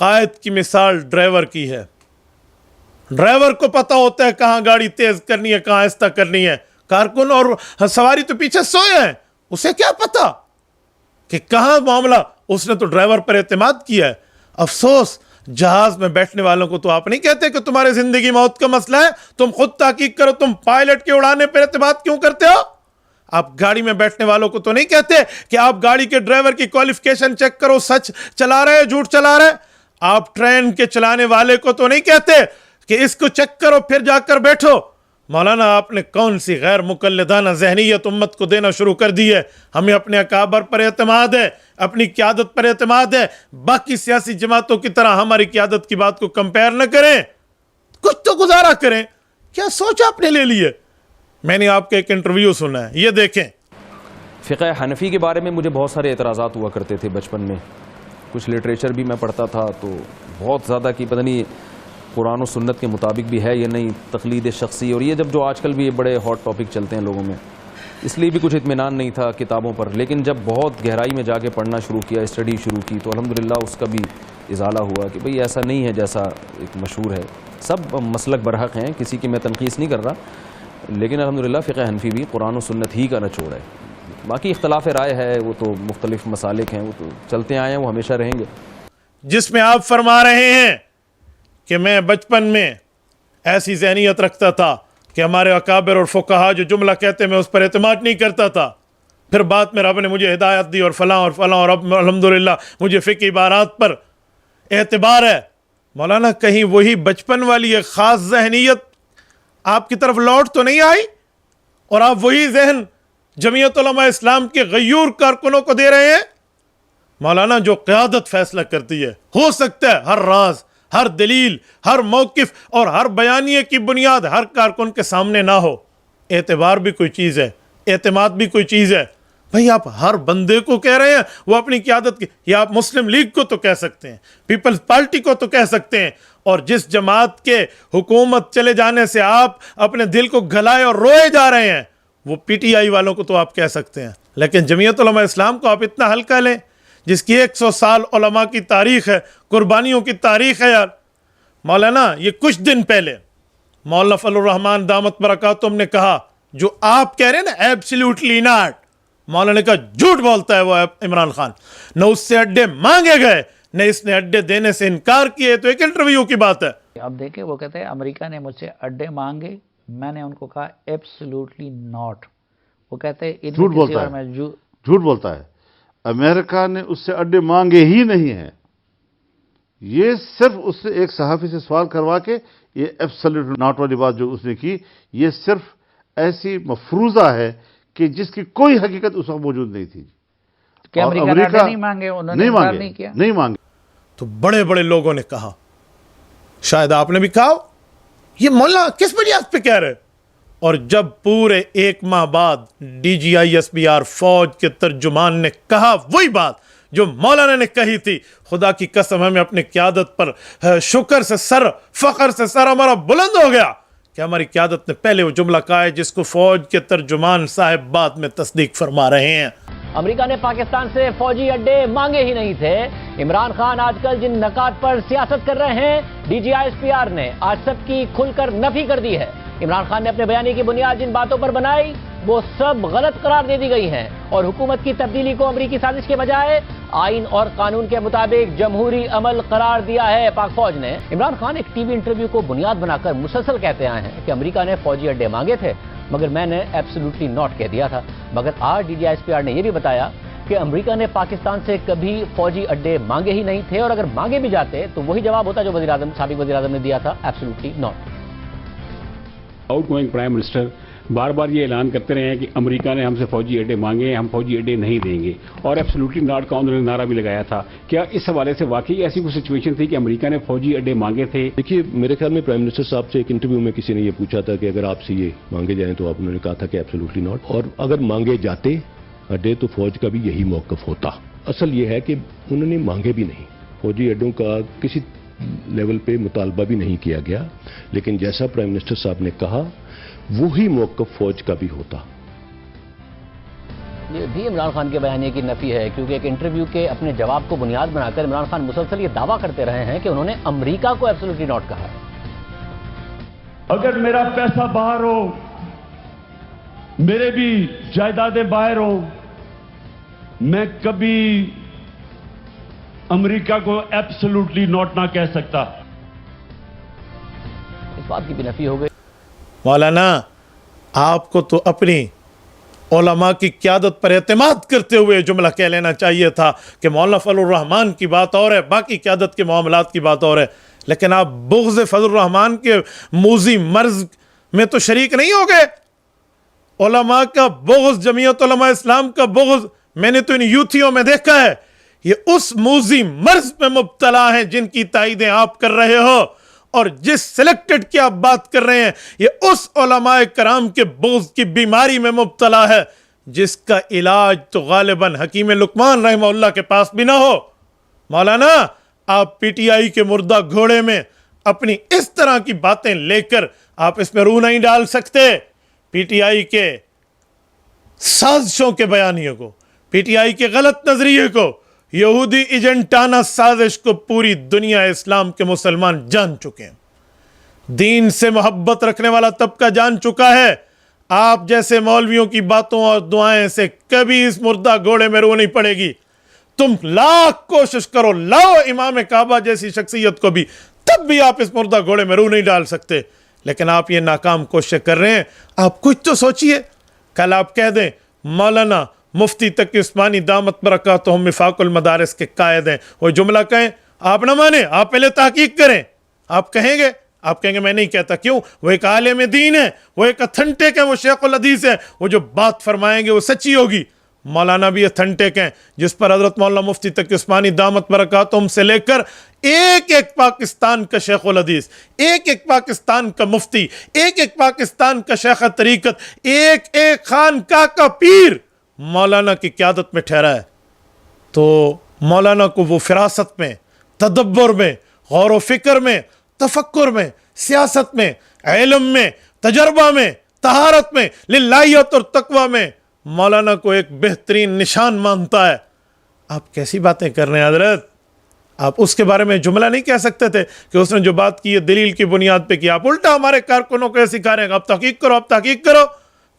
قائد کی مثال ڈرائیور کی ہے. ڈرائیور کو پتا ہوتا ہے کہاں گاڑی تیز کرنی ہے, کہاں آہستہ کرنی ہے. کارکن اور سواری تو پیچھے سوئے ہیں, اسے کیا پتا کہ کہاں معاملہ. اس نے تو ڈرائیور پر اعتماد کیا ہے. افسوس جہاز میں بیٹھنے والوں کو تو آپ نہیں کہتے کہ تمہارے زندگی موت کا مسئلہ ہے, تم خود تحقیق کرو, تم پائلٹ کے اڑانے پر اعتماد کیوں کرتے ہو. آپ گاڑی میں بیٹھنے والوں کو تو نہیں کہتے کہ آپ گاڑی کے ڈرائیور کی کوالیفیکیشن چیک کرو, سچ چلا رہے ہیں جھوٹ چلا رہے ہیں. آپ ٹرین کے چلانے والے کو تو نہیں کہتے کہ اس کو چیک کرو پھر جا کر بیٹھو. مولانا آپ نے کون سی غیر مقلدانہ ذہنیت امت کو دینا شروع کر دی ہے. ہمیں اپنے اکابر پر اعتماد ہے, اپنی قیادت پر اعتماد ہے. باقی سیاسی جماعتوں کی طرح ہماری قیادت کی بات کو کمپیئر نہ کریں, کچھ تو گزارا کریں. کیا سوچا آپ نے لے لیے. میں نے آپ کا ایک انٹرویو سنا ہے, یہ دیکھیں. فقہ حنفی کے بارے میں مجھے بہت سارے اعتراضات ہوا کرتے تھے بچپن میں. کچھ لٹریچر بھی میں پڑھتا تھا تو بہت زیادہ کہ پتہ نہیں قرآن و سنت کے مطابق بھی ہے یا نہیں, تقلید شخصی. اور یہ جو آج کل بھی یہ بڑے ہاٹ ٹاپک چلتے ہیں لوگوں میں, اس لیے بھی کچھ اطمینان نہیں تھا کتابوں پر. لیکن جب بہت گہرائی میں جا کے پڑھنا شروع کیا, اسٹڈی شروع کی, تو الحمدللہ اس کا بھی ازالہ ہوا کہ بھئی ایسا نہیں ہے جیسا ایک مشہور ہے. سب مسلک برحق ہیں, کسی کی میں تنقیص نہیں کر رہا, لیکن الحمدللہ فقہ حنفی بھی قرآن و سنت ہی کا نچوڑ ہے. باقی اختلاف رائے ہے, وہ تو مختلف مسالک ہیں, وہ تو چلتے آئے ہیں, وہ ہمیشہ رہیں گے. جس میں آپ فرما رہے ہیں کہ میں بچپن میں ایسی ذہنیت رکھتا تھا کہ ہمارے اکابر اور فقہا جو جملہ کہتے میں اس پر اعتماد نہیں کرتا تھا, پھر بعد میں رب نے مجھے ہدایت دی اور فلاں اور فلاں, اور اب الحمدللہ مجھے فقہ عبارات پر اعتبار ہے. مولانا کہیں وہی بچپن والی ایک خاص ذہنیت آپ کی طرف لوٹ تو نہیں آئی, اور آپ وہی ذہن جمعیت علماء اسلام کے غیور کارکنوں کو دے رہے ہیں. مولانا جو قیادت فیصلہ کرتی ہے, ہو سکتا ہے ہر راز, ہر دلیل, ہر موقف اور ہر بیانیے کی بنیاد ہر کارکن کے سامنے نہ ہو. اعتبار بھی کوئی چیز ہے, اعتماد بھی کوئی چیز ہے. بھئی آپ ہر بندے کو کہہ رہے ہیں وہ اپنی قیادت کی, یا آپ مسلم لیگ کو تو کہہ سکتے ہیں, پیپلز پارٹی کو تو کہہ سکتے ہیں, اور جس جماعت کے حکومت چلے جانے سے آپ اپنے دل کو گھلائے اور روئے جا رہے ہیں, وہ پی ٹی آئی والوں کو تو آپ کہہ سکتے ہیں. لیکن جمعیت علماء اسلام کو آپ اتنا ہلکا لیں, جس کی 100 سال علماء کی تاریخ ہے, قربانیوں کی تاریخ ہے. یار مولانا یہ کچھ دن پہلے مولانا فضل الرحمان دامت برکاتہم نے کہا, جو آپ کہہ رہے ہیں نا ایبسلیوٹلی ناٹ, مولانا نے کہا جھوٹ بولتا ہے وہ عمران خان. نہ اس سے اڈے مانگے گئے, نہ اس نے اڈے دینے سے انکار کیے. تو ایک انٹرویو کی بات ہے. اب دیکھیں, وہ کہتے ہیں امریکہ نے مجھ سے اڈے مانگے, میں نے ان کو کہا ایبسلیوٹلی ناٹ. وہ کہتے ہیں جھوٹ بولتا ہے, جھوٹ بولتا ہے. امریکہ نے اس سے اڈے مانگے ہی نہیں ہیں. یہ صرف اس سے ایک صحافی سے سوال کروا کے یہ ایبسلیوٹ ناٹ والی بات جو اس نے کی, یہ صرف ایسی مفروضہ ہے کہ جس کی کوئی حقیقت اس وقت موجود نہیں تھی. کہ امریکہ نے نہیں مانگے, انہوں نے انکار نہیں کیا, نہیں مانگے. تو بڑے بڑے لوگوں نے کہا, شاید آپ نے بھی کہا, یہ مولانا کس بنیاد پہ کہہ رہے. اور جب پورے 1 ماہ بعد DGISPR فوج کے ترجمان نے کہا وہی بات جو مولانا نے کہی تھی, خدا کی قسم ہمیں اپنی قیادت پر شکر سے سر, فخر سے سر ہمارا بلند ہو گیا کہ ہماری قیادت نے پہلے وہ جملہ کہا ہے جس کو فوج کے ترجمان صاحب بعد میں تصدیق فرما رہے ہیں. امریکہ نے پاکستان سے فوجی اڈے مانگے ہی نہیں تھے. عمران خان آج کل جن نکات پر سیاست کر رہے ہیں, DGISPR نے آج سب کی کھل کر نفی کر دی ہے. عمران خان نے اپنے بیانی کی بنیاد جن باتوں پر بنائی وہ سب غلط قرار دے دی گئی ہیں, اور حکومت کی تبدیلی کو امریکی سازش کے بجائے آئین اور قانون کے مطابق جمہوری عمل قرار دیا ہے پاک فوج نے. عمران خان ایک ٹی وی انٹرویو کو بنیاد بنا کر مسلسل کہتے آئے ہیں کہ امریکہ نے فوجی اڈے مانگے تھے مگر میں نے ایبسلیوٹلی ناٹ کہہ دیا تھا. مگر آج DGISPR نے یہ بھی بتایا کہ امریکہ نے پاکستان سے کبھی فوجی اڈے مانگے ہی نہیں تھے, اور اگر مانگے بھی جاتے تو وہی جواب ہوتا جو سابق وزیر اعظم نے دیا تھا, absolutely not. Outgoing prime minister بار بار یہ اعلان کرتے رہے ہیں کہ امریکہ نے ہم سے فوجی اڈے مانگے ہیں, ہم فوجی اڈے نہیں دیں گے, اور ایبسلیوٹلی ناٹ کا انہوں نے نعرہ بھی لگایا تھا. کیا اس حوالے سے واقعی ایسی کوئی سچویشن تھی کہ امریکہ نے فوجی اڈے مانگے تھے؟ دیکھیے میرے خیال میں پرائم منسٹر صاحب سے ایک انٹرویو میں کسی نے یہ پوچھا تھا کہ اگر آپ سے یہ مانگے جائیں تو انہوں نے کہا تھا کہ ایبسلیوٹلی ناٹ, اور اگر مانگے جاتے اڈے تو فوج کا بھی یہی موقف ہوتا. اصل یہ ہے کہ انہوں نے مانگے بھی نہیں, فوجی اڈوں کا کسی لیول پہ مطالبہ بھی نہیں کیا گیا, لیکن جیسا پرائم منسٹر صاحب نے کہا وہی موقف فوج کا بھی ہوتا. یہ بھی عمران خان کے بیانیے کی نفی ہے، کیونکہ ایک انٹرویو کے اپنے جواب کو بنیاد بنا کر عمران خان مسلسل یہ دعویٰ کرتے رہے ہیں کہ انہوں نے امریکہ کو ایبسولوٹلی ناٹ کہا ہے۔ اگر میرا پیسہ باہر ہو، میرے بھی جائیدادیں باہر ہوں، میں کبھی امریکہ کو ایبسولوٹلی ناٹ نہ کہہ سکتا۔ اس بات کی بھی نفی ہو گئی۔ مولانا آپ کو تو اپنی علماء کی قیادت پر اعتماد کرتے ہوئے جملہ کہہ لینا چاہیے تھا کہ مولانا فضل الرحمان کی بات اور ہے، باقی قیادت کے معاملات کی بات اور ہے، لیکن آپ بغض فضل الرحمان کے موذی مرض میں تو شریک نہیں ہو گئے۔ علماء کا بغض، جمعیت علماء اسلام کا بغض میں نے تو ان یوتھیوں میں دیکھا ہے، یہ اس موذی مرض میں مبتلا ہیں جن کی تائیدیں آپ کر رہے ہو، اور جس سلیکٹڈ کی آپ بات کر رہے ہیں یہ اس علماء کرام کے بغض کی بیماری میں مبتلا ہے جس کا علاج تو غالباً حکیم لقمان رحمہ اللہ کے پاس بھی نہ ہو۔ مولانا آپ پی ٹی آئی کے مردہ گھوڑے میں اپنی اس طرح کی باتیں لے کر آپ اس میں روح نہیں ڈال سکتے۔ پی ٹی آئی کے سازشوں کے بیانیوں کو، پی ٹی آئی کے غلط نظریے کو، یہودی ایجنٹانہ سازش کو پوری دنیا اسلام کے مسلمان جان چکے ہیں، دین سے محبت رکھنے والا طبقہ جان چکا ہے۔ آپ جیسے مولویوں کی باتوں اور دعائیں سے کبھی اس مردہ گھوڑے میں روح نہیں پڑے گی۔ تم لاکھ کوشش کرو، لاؤ امام کعبہ جیسی شخصیت کو بھی، تب بھی آپ اس مردہ گھوڑے میں روح نہیں ڈال سکتے، لیکن آپ یہ ناکام کوششیں کر رہے ہیں۔ آپ کچھ تو سوچئے، کل آپ کہہ دیں مولانا مفتی تقی عثمانی دامت برکاتہم مفاق المدارس کے قائد ہیں، وہ جملہ کہیں آپ نہ مانیں، آپ پہلے تحقیق کریں۔ آپ کہیں گے میں نہیں کہتا، کیوں؟ وہ ایک عالم دین ہے، وہ ایک اتھنٹک ہے، وہ شیخ الحدیث ہے، وہ جو بات فرمائیں گے وہ سچی ہوگی۔ مولانا بھی اتھنٹک ہیں، جس پر حضرت مولانا مفتی تقی عثمانی دامت برکاتہم سے لے کر ایک ایک پاکستان کا شیخ الحدیث، ایک ایک پاکستان کا مفتی، ایک ایک پاکستان کا شیخ طریقت، ایک ایک خانقاہ کا پیر مولانا کی قیادت میں ٹھہرا ہے، تو مولانا کو وہ فراست میں، تدبر میں، غور و فکر میں، تفکر میں، سیاست میں، علم میں، تجربہ میں، طہارت میں، للہیت اور تقوی میں مولانا کو ایک بہترین نشان مانتا ہے۔ آپ کیسی باتیں کر رہے ہیں حضرت؟ آپ اس کے بارے میں جملہ نہیں کہہ سکتے تھے کہ اس نے جو بات کی ہے دلیل کی بنیاد پہ کی؟ آپ الٹا ہمارے کارکنوں کو سکھا رہے ہیں آپ تحقیق کرو، آپ تحقیق کرو۔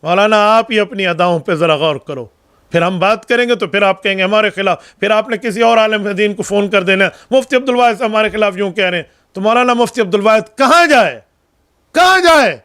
مولانا آپ ہی اپنی اداؤں پہ ذرا غور کرو، پھر ہم بات کریں گے تو پھر آپ کہیں گے ہمارے خلاف، پھر آپ نے کسی اور عالم دین کو فون کر دینا مفتی عبدالواحد ہمارے خلاف یوں کہہ رہے ہیں، تو مولانا مفتی عبدالواحد کہاں جائے؟ کہاں جائے؟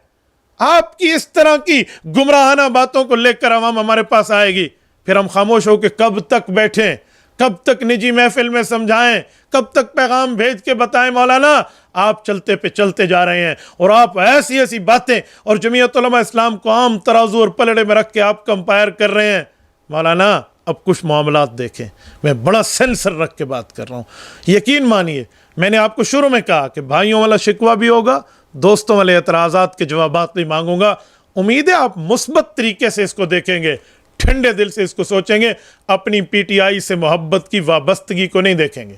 آپ کی اس طرح کی گمراہانہ باتوں کو لے کر عوام ہمارے پاس آئے گی، پھر ہم خاموش ہو کے کب تک بیٹھیں، کب تک نجی محفل میں سمجھائیں، کب تک پیغام بھیج کے بتائیں؟ مولانا آپ چلتے پہ چلتے جا رہے ہیں، اور آپ ایسی ایسی باتیں اور جمعیت علماء اسلام کو عام ترازو اور پلڑے میں رکھ کے آپ کمپائر کر رہے ہیں۔ مولانا اب کچھ معاملات دیکھیں، میں بڑا سینسر رکھ کے بات کر رہا ہوں۔ یقین مانیے میں نے آپ کو شروع میں کہا کہ بھائیوں والا شکوہ بھی ہوگا، دوستوں والے اعتراضات کے جوابات بھی مانگوں گا۔ امید ہے آپ مثبت طریقے سے اس کو دیکھیں گے، ٹھنڈے دل سے اس کو سوچیں گے، اپنی پی ٹی آئی سے محبت کی وابستگی کو نہیں دیکھیں گے۔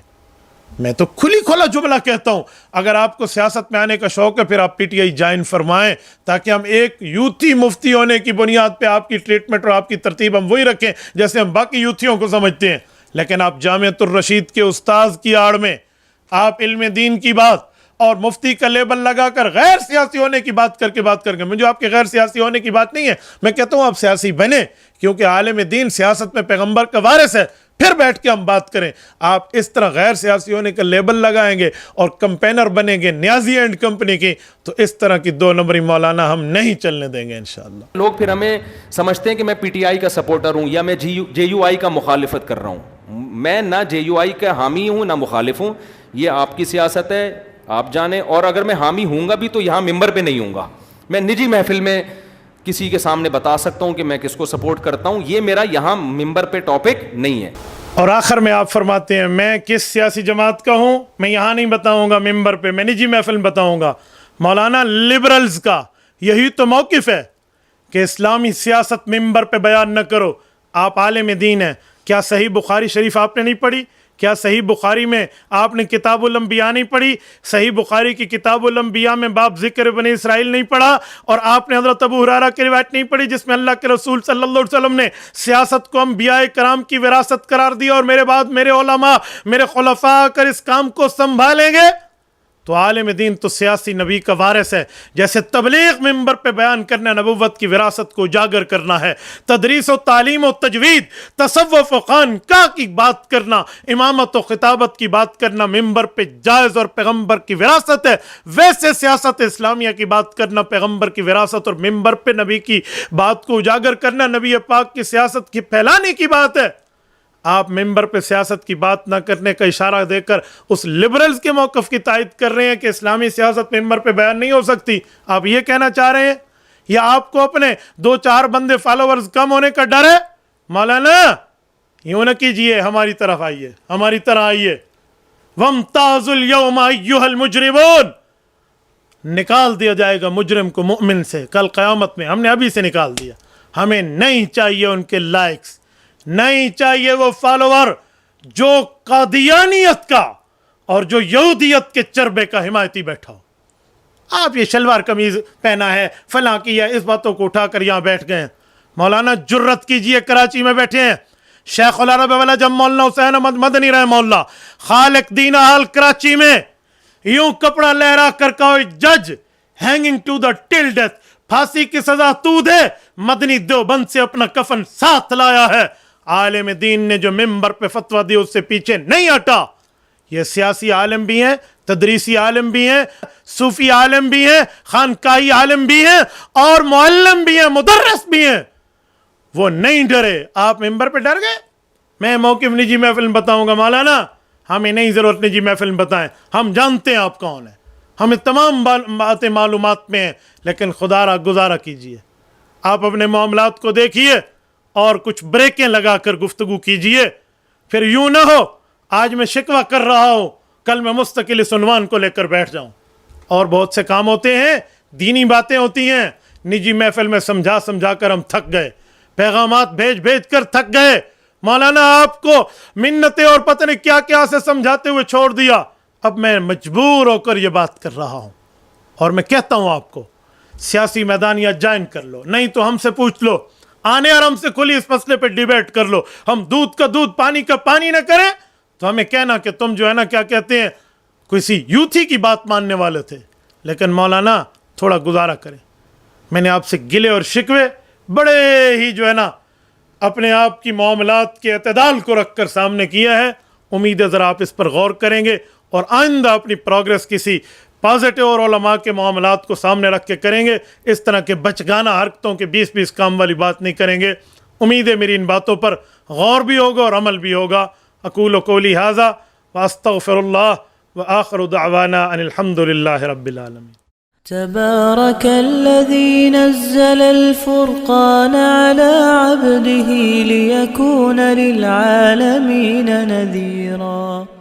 میں تو کھلی کھلا جملہ کہتا ہوں، اگر آپ کو سیاست میں آنے کا شوق ہے پھر آپ پی ٹی آئی جوائن فرمائیں، تاکہ ہم ایک یوتھی مفتی ہونے کی بنیاد پہ آپ کی ٹریٹمنٹ اور آپ کی ترتیب ہم وہی رکھیں جیسے ہم باقی یوتھیوں کو سمجھتے ہیں۔ لیکن آپ جامعۃ الرشید کے استاذ کی آڑ میں آپ علم دین کی بات اور مفتی کا لیبل لگا کر غیر سیاسی ہونے کی بات کر کے مجھے آپ کے غیر سیاسی ہونے کی بات نہیں ہے، میں کہتا ہوں آپ سیاسی بنیں، کیونکہ عالم دین سیاست میں پیغمبر کا وارث ہے، پھر بیٹھ کے ہم بات کریں۔ آپ اس طرح غیر سیاسی ہونے کا لیبل لگائیں گے اور کمپینر بنیں گے نیازی اینڈ کمپنی کی، تو اس طرح کی دو نمبری مولانا ہم نہیں چلنے دیں گے انشاءاللہ۔ لوگ پھر ہمیں سمجھتے ہیں کہ میں پی ٹی آئی کا سپورٹر ہوں یا میں جے یو آئی کا مخالفت کر رہا ہوں۔ میں نہ جے یو آئی کا حامی ہوں نہ مخالف ہوں، یہ آپ کی سیاست ہے، آپ جانیں، اور اگر میں حامی ہوں گا بھی تو یہاں ممبر پہ نہیں ہوں گا، میں نجی محفل میں کسی کے سامنے بتا سکتا ہوں کہ میں کس کو سپورٹ کرتا ہوں، یہ میرا یہاں ممبر پہ ٹاپک نہیں ہے۔ اور آخر میں آپ فرماتے ہیں میں کس سیاسی جماعت کا ہوں، میں یہاں نہیں بتاؤں گا ممبر پہ، میں نجی محفل میں بتاؤں گا۔ مولانا لبرلز کا یہی تو موقف ہے کہ اسلامی سیاست ممبر پہ بیان نہ کرو، آپ عالم دین ہیں۔ کیا صحیح بخاری شریف آپ نے نہیں پڑھی؟ کیا صحیح بخاری میں آپ نے کتاب الانبیاء نہیں پڑھی؟ صحیح بخاری کی کتاب الانبیاء میں باب ذکر بنی اسرائیل نہیں پڑھا؟ اور آپ نے حضرت ابو ہریرہ کی روایت نہیں پڑھی جس میں اللہ کے رسول صلی اللہ علیہ وسلم نے سیاست کو انبیاء کرام کی وراثت قرار دیا اور میرے بعد میرے علماء میرے خلفاء اگر اس کام کو سنبھالیں گے تو عالم دین تو سیاسی نبی کا وارث ہے. جیسے تبلیغ منبر پہ بیان کرنا نبوت کی وراثت کو اجاگر کرنا ہے، تدریس و تعلیم و تجوید، تصوف و خانقاہ کی بات کرنا، امامت و خطابت کی بات کرنا منبر پہ جائز اور پیغمبر کی وراثت ہے، ویسے سیاست اسلامیہ کی بات کرنا پیغمبر کی وراثت اور منبر پہ نبی کی بات کو اجاگر کرنا نبی پاک کی سیاست کی پھیلانے کی بات ہے. آپ منبر پہ سیاست کی بات نہ کرنے کا اشارہ دے کر اس لبرلز کے موقف کی تائید کر رہے ہیں کہ اسلامی سیاست منبر پہ بیان نہیں ہو سکتی. آپ یہ کہنا چاہ رہے ہیں یا آپ کو اپنے 2-4 بندے فالوورز کم ہونے کا ڈر ہے؟ مولانا یوں نہ کیجئے، ہماری طرف آئیے، ہماری طرح آئیے. وَامْتَازُوا الْيَوْمَ أَيُّهَا الْمُجْرِمُونَ، نکال دیا جائے گا مجرم کو مومن سے کل قیامت میں. ہم نے ابھی سے نکال دیا. ہمیں نہیں چاہیے ان کے لائکس، نہیں چاہیے وہ فالوور جو قادیانیت کا اور جو یہودیت کے چربے کا حمایتی بیٹھا ہو. آپ یہ شلوار قمیض پہنا ہے، فلاں کیا، اس باتوں کو اٹھا کر یہاں بیٹھ گئے ہیں. مولانا جرت کیجئے، کراچی میں بیٹھے ہیں شیخ العرب والعجم مولانا حسین احمد مدنی رحمہ اللہ، خالق دین حال کراچی میں، یوں کپڑا لہرا کر کہو جج hanging to the till death, پھانسی کی سزا تو دے. مدنی دیوبند سے اپنا کفن ساتھ لایا ہے. عالم دین نے جو منبر پہ فتویٰ دی اس سے پیچھے نہیں ہٹا. یہ سیاسی عالم بھی ہیں، تدریسی عالم بھی ہیں، صوفی عالم بھی ہیں، خانقاہی عالم بھی ہیں اور معلم بھی ہیں، مدرس بھی ہیں. وہ نہیں ڈرے. آپ منبر پہ ڈر گئے؟ میں موقف نجی محفل میں بتاؤں گا. مولانا ہمیں نہیں ضرورت نجی محفل میں بتائیں، ہم جانتے ہیں آپ کون ہیں، ہمیں تمام باتیں معلومات میں ہیں. لیکن خدا را گزارا کیجئے، آپ اپنے معاملات کو دیکھیے اور کچھ بریکیں لگا کر گفتگو کیجئے. پھر یوں نہ ہو آج میں شکوہ کر رہا ہوں، کل میں مستقل اس عنوان کو لے کر بیٹھ جاؤں. اور بہت سے کام ہوتے ہیں، دینی باتیں ہوتی ہیں، نجی محفل میں سمجھا کر ہم تھک گئے، پیغامات بھیج کر تھک گئے. مولانا آپ کو منتیں اور پتہ نہیں کیا کیا سے سمجھاتے ہوئے چھوڑ دیا. اب میں مجبور ہو کر یہ بات کر رہا ہوں اور میں کہتا ہوں آپ کو سیاسی میدانیات جوائن کر لو، نہیں تو ہم سے پوچھ لو، آنے اور ہم سے کھلی اس مسئلے پہ ڈیبیٹ کر لو. ہم دودھ کا دودھ پانی کا پانی نہ کریں تو ہمیں کہنا کہ تم جو ہے نا کیا کہتے ہیں کسی یوتھی کی بات ماننے والے تھے. لیکن مولانا تھوڑا گزارا کریں. میں نے آپ سے گلے اور شکوے بڑے ہی جو ہے نا اپنے آپ کی معاملات کے اعتدال کو رکھ کر سامنے کیا ہے. امید ہے ذرا آپ اس پر غور کریں گے اور آئندہ اپنی پروگریس کسی پازیٹیو اور علماء کے معاملات کو سامنے رکھ کے کریں گے. اس طرح کے بچگانہ حرکتوں کے 20 کام والی بات نہیں کریں گے. امید ہے میری ان باتوں پر غور بھی ہوگا اور عمل بھی ہوگا. اقول قولی ھذا واستغفر اللہ وآخر دعوانا ان الحمد للہ رب العالمین. تبارك الذي نزل الفرقان على عبده ليكون للعالمين نذيرا.